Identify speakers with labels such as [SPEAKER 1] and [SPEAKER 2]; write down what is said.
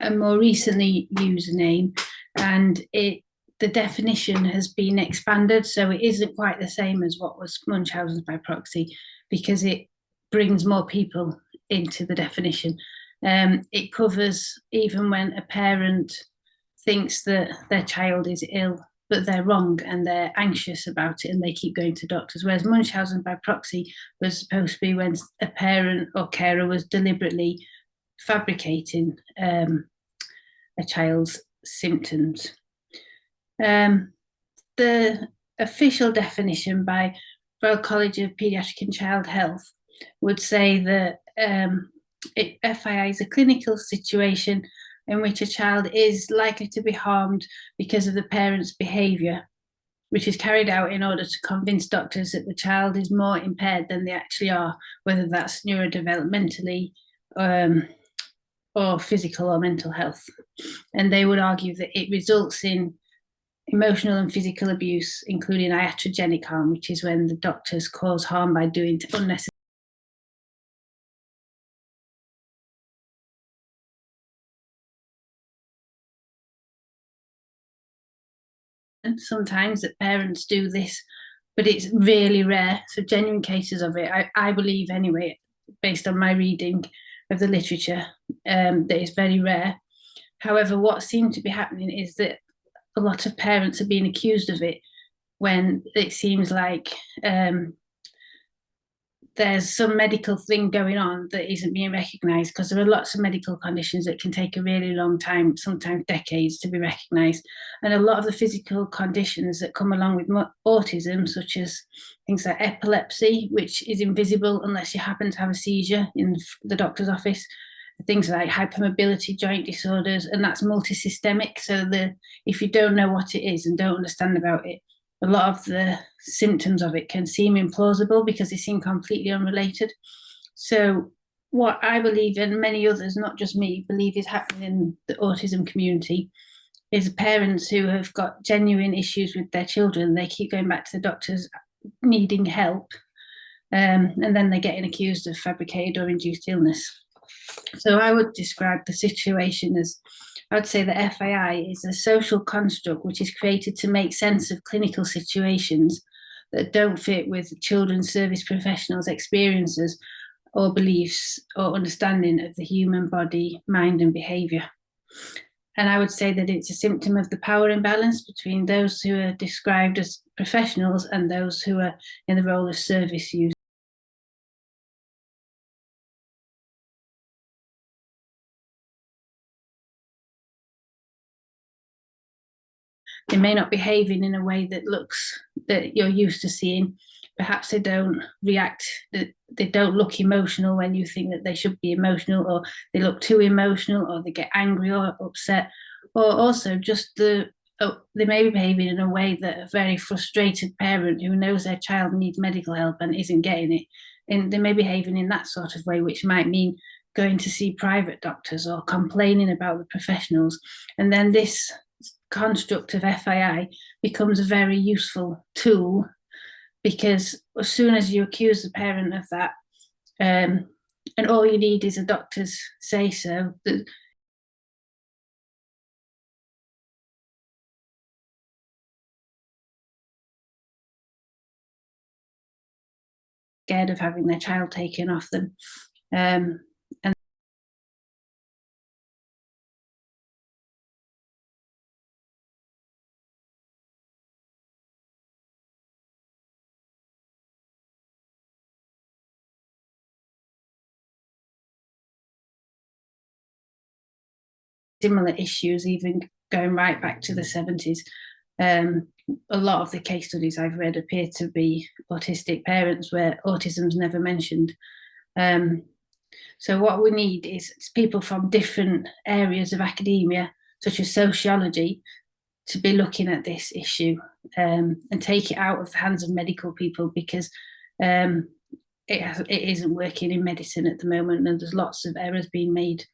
[SPEAKER 1] a more recently used name, and the definition has been expanded, so it isn't quite the same as what was Munchausen's by proxy, because it brings more people into the definition. It covers even when a parent thinks that their child is ill, but they're wrong and they're anxious about it and they keep going to doctors. Whereas Munchausen by proxy was supposed to be when a parent or carer was deliberately fabricating a child's symptoms. The official definition by Royal College of Paediatric and Child Health would say that FII is a clinical situation in which a child is likely to be harmed because of the parent's behaviour, which is carried out in order to convince doctors that the child is more impaired than they actually are, whether that's neurodevelopmentally or physical or mental health. And they would argue that it results in emotional and physical abuse, including iatrogenic harm, which is when the doctors cause harm by doing unnecessary. Sometimes that parents do this, but it's really rare. So genuine cases of it, I believe anyway, based on my reading of the literature, that it's very rare. However, what seems to be happening is that a lot of parents are being accused of it when it seems like there's some medical thing going on that isn't being recognised, because there are lots of medical conditions that can take a really long time, sometimes decades, to be recognised. And a lot of the physical conditions that come along with autism, such as things like epilepsy, which is invisible unless you happen to have a seizure in the doctor's office, things like hypermobility, joint disorders, and that's multisystemic. So if you don't know what it is and don't understand about it, a lot of the symptoms of it can seem implausible because they seem completely unrelated. So what I believe, and many others, not just me, believe is happening in the autism community is parents who have got genuine issues with their children. They keep going back to the doctors needing help, and then they're getting accused of fabricated or induced illness. So I would describe the situation as, I would say that FII is a social construct which is created to make sense of clinical situations that don't fit with children's service professionals' experiences or beliefs or understanding of the human body, mind, and behaviour. And I would say that it's a symptom of the power imbalance between those who are described as professionals and those who are in the role of service users. They may not be behaving in a way that you're used to seeing. Perhaps they don't react, they don't look emotional when you think that they should be emotional, or they look too emotional, or they get angry or upset, or also just they may be behaving in a way that a very frustrated parent who knows their child needs medical help and isn't getting it, and they may be behaving in that sort of way, which might mean going to see private doctors or complaining about the professionals. And then this construct of FII becomes a very useful tool, because as soon as you accuse the parent of that, and all you need is a doctor's say so, scared of having their child taken off them. And similar issues, even going right back to the 70s. A lot of the case studies I've read appear to be autistic parents where autism's never mentioned. So what we need is people from different areas of academia, such as sociology, to be looking at this issue and take it out of the hands of medical people, because it isn't working in medicine at the moment, and there's lots of errors being made.